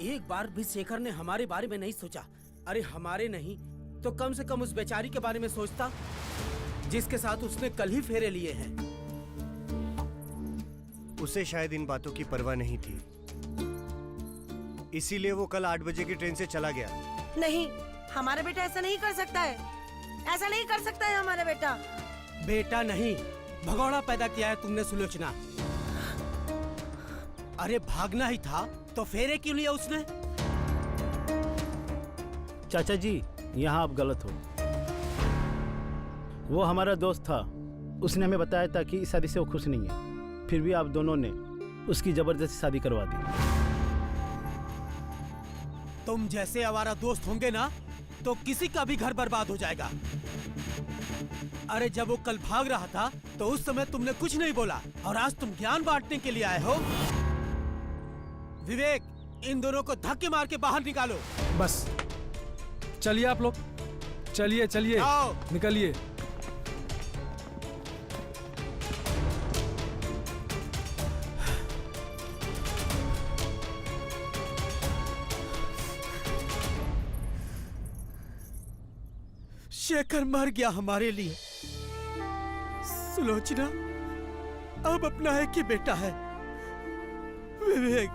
एक बार भी शेखर ने हमारे बारे में नहीं सोचा। अरे हमारे नहीं तो कम से कम उस बेचारी के बारे में सोचता जिसके साथ उसने कल ही फेरे लिए हैं। उसे शायद इन बातों की परवाह नहीं थी, इसीलिए वो कल 8 बजे की ट्रेन से चला गया। नहीं, हमारा बेटा ऐसा नहीं कर सकता है, ऐसा नहीं कर सकता है हमारा बेटा। बेटा नहीं, भगोड़ा पैदा किया है तुमने सुलोचना। अरे भागना ही था तो फेरे क्यों लिया उसने? चाचा जी, यहाँ आप गलत हो। वो हमारा दोस्त था, उसने हमें बताया था कि इस शादी से वो खुश नहीं है, फिर भी आप दोनों ने उसकी जबरदस्ती शादी करवा दी। तुम जैसे आवारा दोस्त होंगे ना तो किसी का भी घर बर्बाद हो जाएगा। अरे जब वो कल भाग रहा था तो उस समय तुमने कुछ नहीं बोला और आज तुम ज्ञान बांटने के लिए आए हो। विवेक, इन दोनों को धक्के मार के बाहर निकालो। बस चलिए आप लोग, चलिए चलिए निकलिए। शेखर मर गया हमारे लिए। सुलोचना अब अपना है कि बेटा है। विवेक,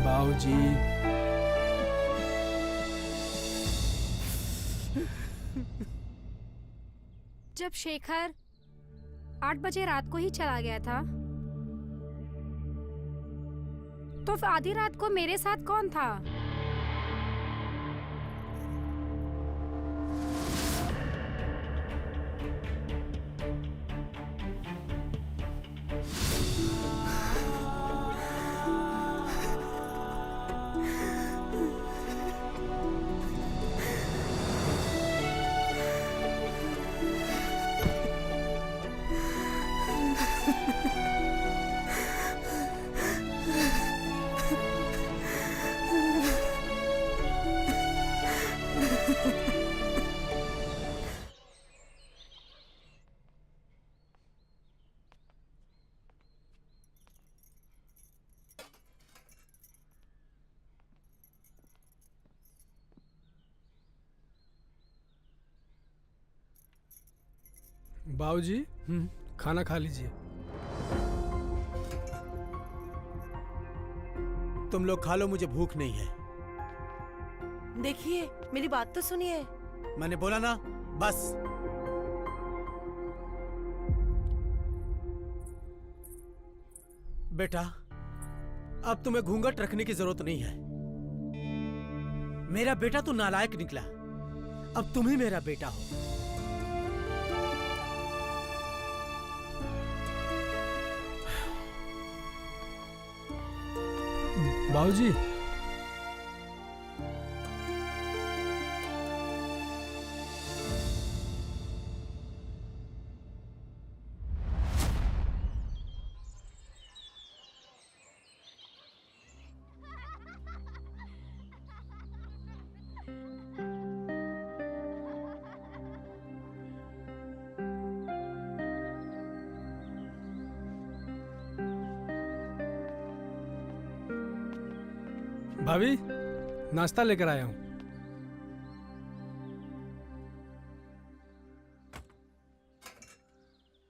बाबूजी, जब शेखर 8 बजे रात को ही चला गया था तो आधी रात को मेरे साथ कौन था? बाबूजी खाना खा लीजिए। तुम लोग खा लो, मुझे भूख नहीं है। देखिए, मेरी बात तो सुनिए। मैंने बोला ना, बस। बेटा, अब तुम्हें घूंघट रखने की जरूरत नहीं है। मेरा बेटा तो नालायक निकला, अब तुम ही मेरा बेटा हो। बाबूजी, भाभी नाश्ता लेकर आया हूँ।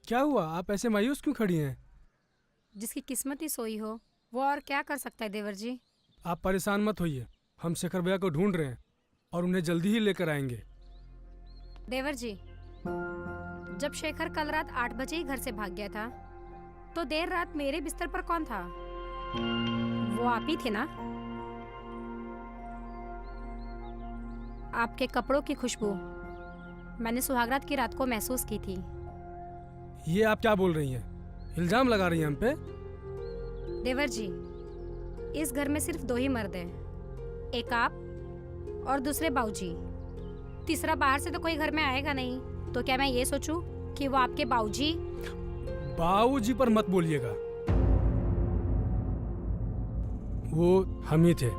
क्या हुआ, आप ऐसे मायूस क्यों खड़ी हैं? जिसकी किस्मत ही सोई हो वो और क्या कर सकता है देवर जी। आप परेशान मत होइए, हम शेखर भैया को ढूंढ रहे हैं और उन्हें जल्दी ही लेकर आएंगे। देवर जी, जब शेखर कल रात 8 बजे ही घर से भाग गया था तो देर रात मेरे बिस्तर पर कौन था? वो आप ही थे ना? आपके कपड़ों की खुशबू मैंने सुहागरात की रात को महसूस की थी। ये आप क्या बोल रही हैं? इल्जाम लगा रही हैं हम पे? देवर जी, इस घर में सिर्फ 2 ही मर्द हैं, एक आप और दूसरे बाऊजी। तीसरा बाहर से तो कोई घर में आएगा नहीं, तो क्या मैं ये सोचूं कि वो आपके बाऊजी? बाऊजी पर मत बोलिएगा। वो हम ही थे।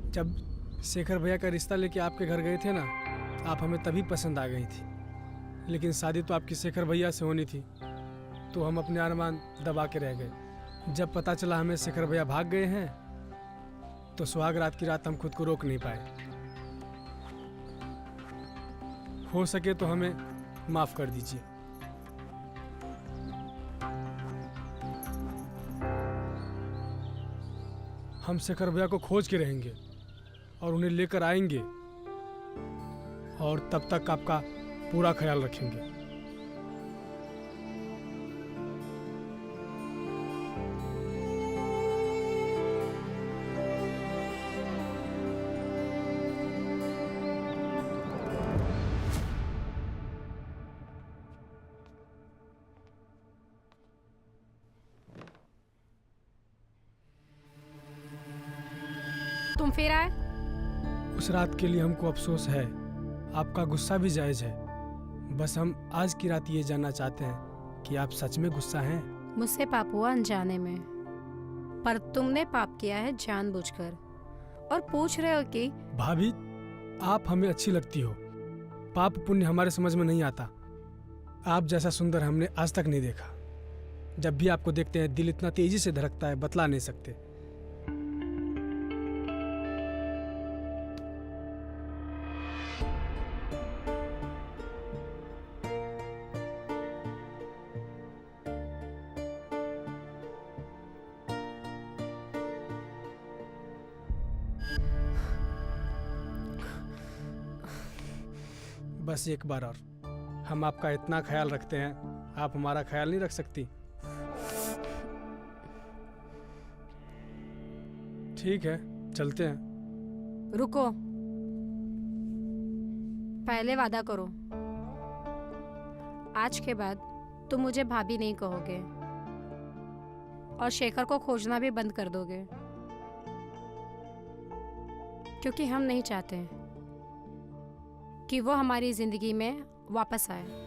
जब शेखर भैया का रिश्ता लेके आपके घर गए थे ना, आप हमें तभी पसंद आ गई थी। लेकिन शादी तो आपकी शेखर भैया से होनी थी, तो हम अपने अरमान दबा के रह गए। जब पता चला हमें शेखर भैया भाग गए हैं, तो सुहाग रात की रात हम खुद को रोक नहीं पाए। हो सके तो हमें माफ कर दीजिए। हम शेखर भैया को खोज के रहेंगे और उन्हें लेकर आएंगे, और तब तक आपका पूरा ख्याल रखेंगे। तुम फिर आए? उस रात के लिए हमको अफसोस है, आपका गुस्सा भी जायज है। बस हम आज की रात ये जानना चाहते हैं कि आप सच में गुस्सा हैं। मुझसे पाप हुआ अनजाने में, पर तुमने पाप किया है जानबूझकर, और पूछ रहे हो कि भाभी, आप हमें अच्छी लगती हो। पाप पुण्य हमारे समझ में नहीं आता। आप जैसा सुंदर हमने आज तक नहीं देखा। जब भी आपको देखते हैं दिल इतना तेजी से धड़कता है, बतला नहीं सकते। बस एक बार और, हम आपका इतना ख्याल रखते हैं, आप हमारा ख्याल नहीं रख सकती? ठीक है, चलते हैं। रुको, पहले वादा करो, आज के बाद तुम मुझे भाभी नहीं कहोगे और शेखर को खोजना भी बंद कर दोगे, क्योंकि हम नहीं चाहते कि वो हमारी जिंदगी में वापस आए।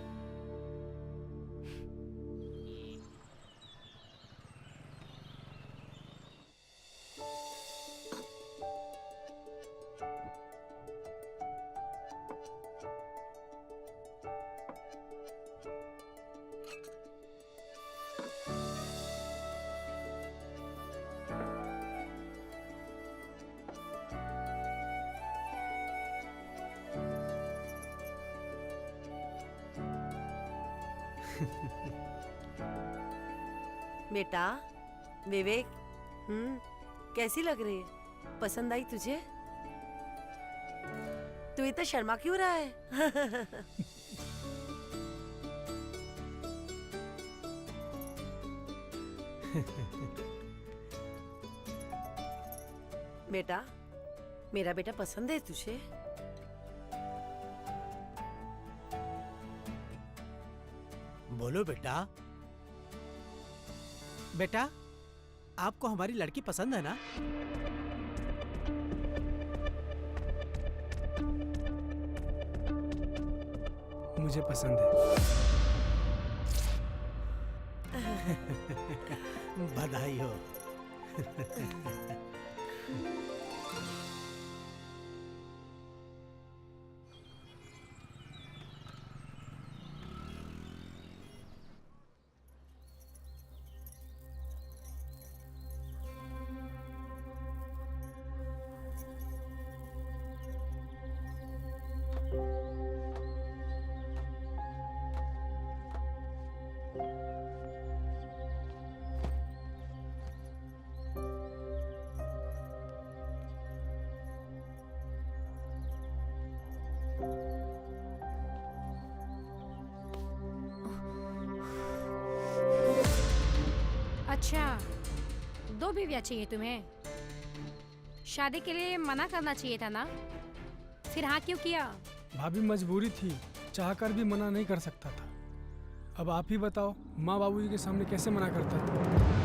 बेटा विवेक, कैसी लग रही है? पसंद आई तुझे? तू इतना शर्मा क्यों रहा है? बेटा, मेरा बेटा पसंद है तुझे? बोलो बेटा। बेटा, आपको हमारी लड़की पसंद है ना? मुझे पसंद है। बधाई हो। अच्छा, 2 बीवियाँ चाहिए तुम्हें? शादी के लिए मना करना चाहिए था ना, फिर हाँ क्यों किया? भाभी मजबूरी थी, चाहकर भी मना नहीं कर सकता था। अब आप ही बताओ, माँ बाबूजी के सामने कैसे मना करता था?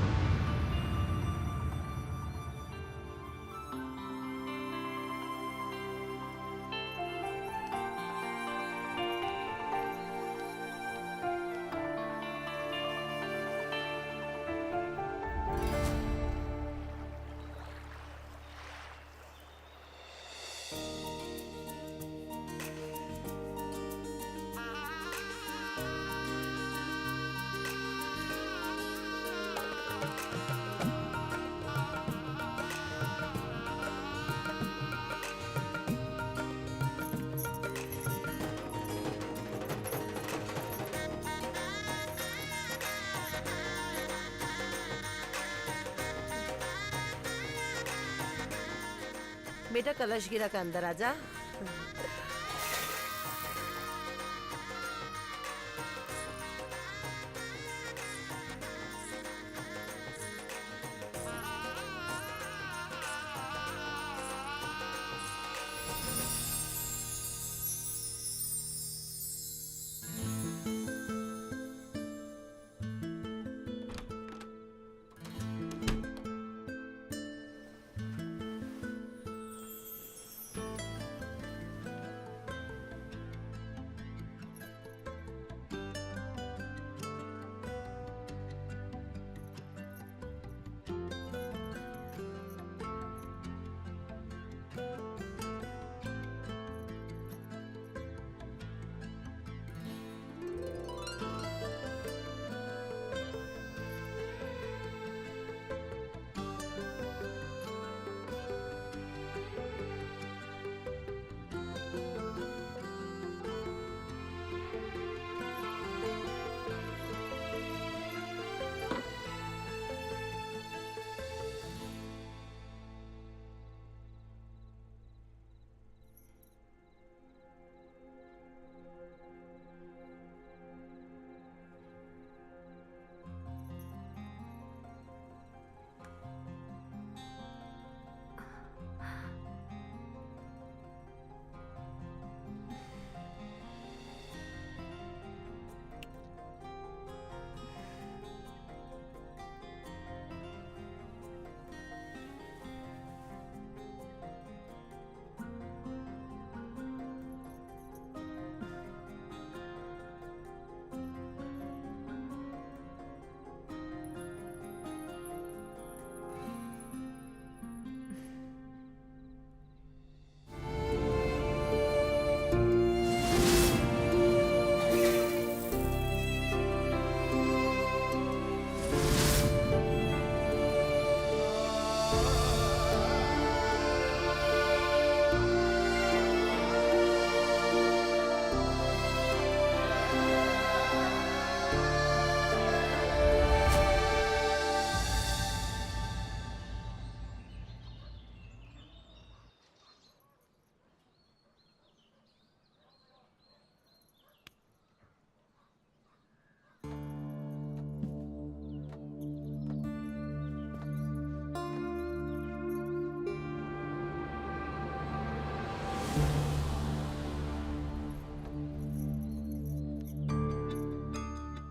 बेटा कलश गिरा का अंदर आजा।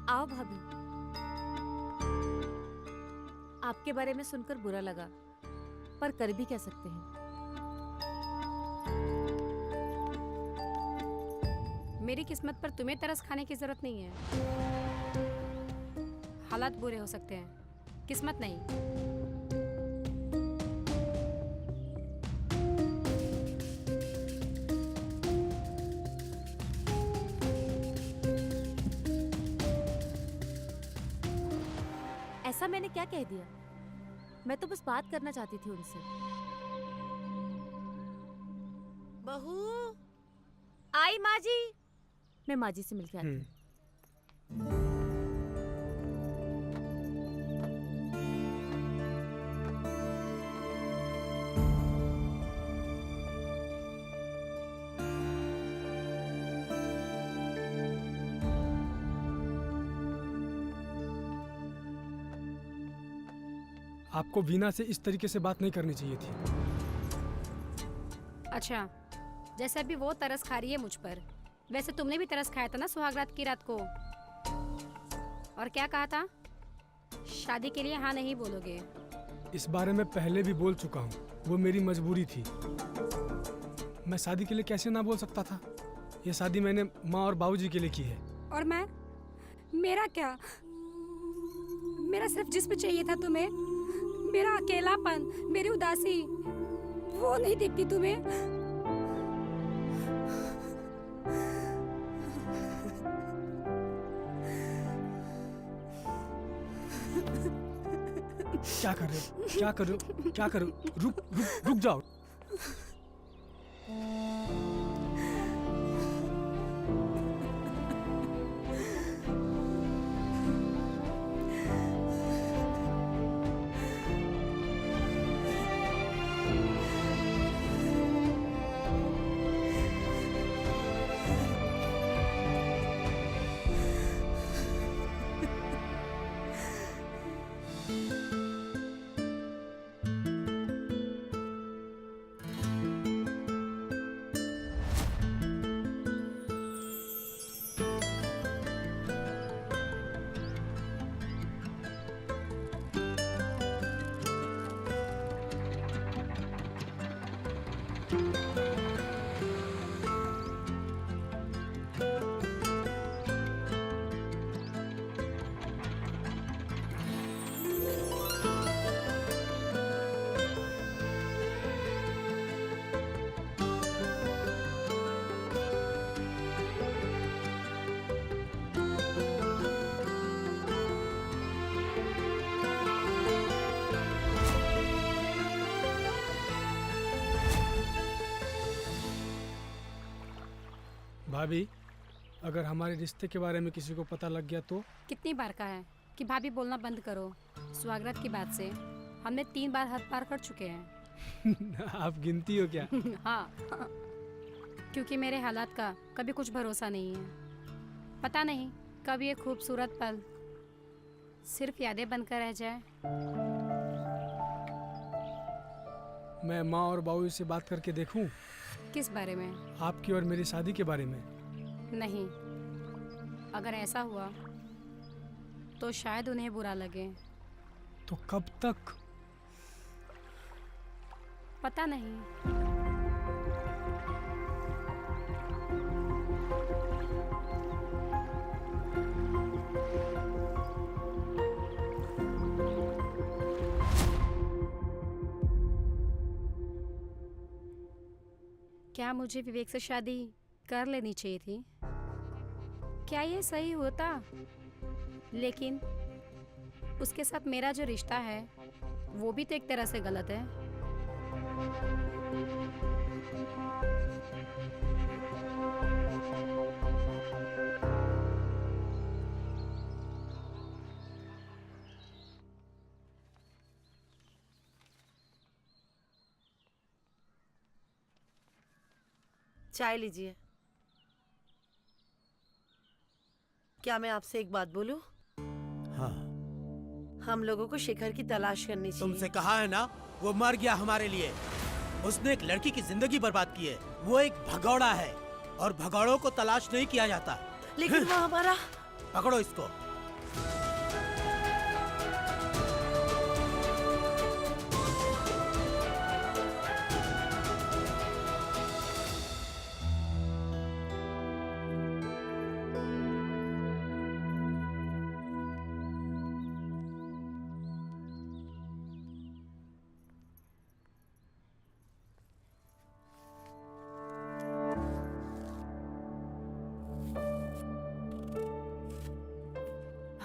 आओ भाभी। आपके बारे में सुनकर बुरा लगा, पर कर भी क्या सकते हैं। मेरी किस्मत पर तुम्हें तरस खाने की जरूरत नहीं है। हालात बुरे हो सकते हैं, किस्मत नहीं। ऐसा मैंने क्या कह दिया? मैं तो बस बात करना चाहती थी उनसे। बहू, आई माँ जी। मैं माँ जी से मिलके आती हूँ। आपको वीना से इस तरीके से बात नहीं करनी चाहिए थी। अच्छा, जैसे अभी वो तरस खा रही है मुझ पर, वैसे तुमने भी तरस खाया था ना सुहागरात की रात को। और क्या कहा था? शादी के लिए हाँ नहीं बोलोगे। इस बारे में पहले भी बोल चुका हूँ, वो मेरी मजबूरी थी। मैं शादी के लिए कैसे ना बोल सकता था? ये शादी मैंने माँ और बाबूजी के लिए की है। और मैं, मेरा क्या? मेरा सिर्फ जिस्म चाहिए था तुम्हें, मेरा अकेलापन, मेरी उदासी, वो नहीं दिखती तुम्हें? क्या कर रहे हो? क्या कर रहे हो? क्या कर रहे हो? रुक रुक रुक जाओ। भाभी, अगर हमारे रिश्ते के बारे में किसी को पता लग गया तो? कितनी बार कहा है कि भाभी बोलना बंद करो। सुहागरात की बात से हमने 3 बार हद पार कर चुके हैं। आप गिनती हो क्या? हाँ, क्योंकि मेरे हालात का कभी कुछ भरोसा नहीं है। पता नहीं कब ये खूबसूरत पल सिर्फ यादें बनकर रह जाए। मैं माँ और बाबू से बात करके देखूं? किस बारे में? आपकी और मेरी शादी के बारे में। नहीं, अगर ऐसा हुआ तो शायद उन्हें बुरा लगे। तो कब तक? पता नहीं। क्या मुझे विवेक से शादी कर लेनी चाहिए थी? क्या ये सही होता? लेकिन उसके साथ मेरा जो रिश्ता है वो भी तो एक तरह से गलत है। चाय लीजिए। क्या मैं आपसे एक बात बोलूं? हाँ, हम लोगों को शेखर की तलाश करनी चाहिए। तुमसे कहा है ना, वो मर गया हमारे लिए। उसने एक लड़की की जिंदगी बर्बाद की है। वो एक भगौड़ा है और भगौड़ों को तलाश नहीं किया जाता। लेकिन वो हमारा। पकड़ो इसको।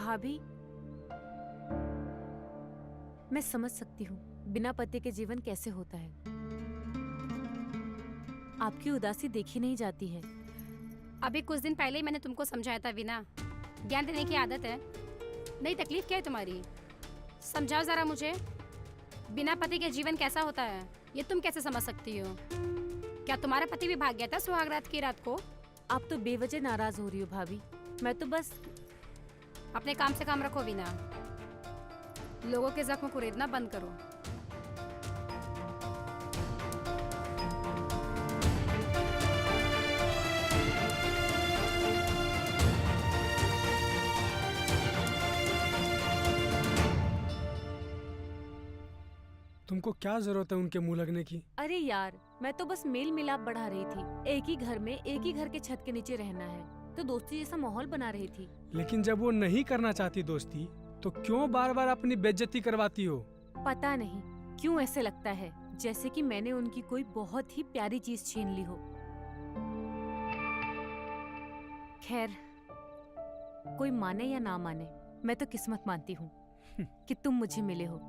भाभी, मैं समझ सकती हूँ बिना पति के जीवन कैसे होता है। आपकी उदासी देखी नहीं जाती है। अभी कुछ दिन पहले ही मैंने तुमको समझाया था वीना, ज्ञान देने की आदत है। नई तकलीफ क्या है तुम्हारी? समझाओ जरा मुझे, बिना पति के जीवन कैसा होता है ये तुम कैसे समझ सकती हो? क्या तुम्हारा पति भी भाग गया था सुहागरात की रात को? आप तो बेवजह नाराज हो रही हो भाभी। मैं तो बस अपने काम से काम रखो वीना, लोगों के जख्म को रेदना बंद करो। तुमको क्या जरूरत है उनके मुंह लगने की? अरे यार, मैं तो बस मेल मिलाप बढ़ा रही थी। एक ही घर में एक ही घर के छत के नीचे रहना है तो दोस्ती जैसा माहौल बना रही थी। लेकिन जब वो नहीं करना चाहती दोस्ती तो क्यों बार बार अपनी बेइज्जती करवाती हो? पता नहीं क्यों ऐसे लगता है जैसे कि मैंने उनकी कोई बहुत ही प्यारी चीज छीन ली हो। खैर, कोई माने या ना माने, मैं तो किस्मत मानती हूँ कि तुम मुझे मिले हो।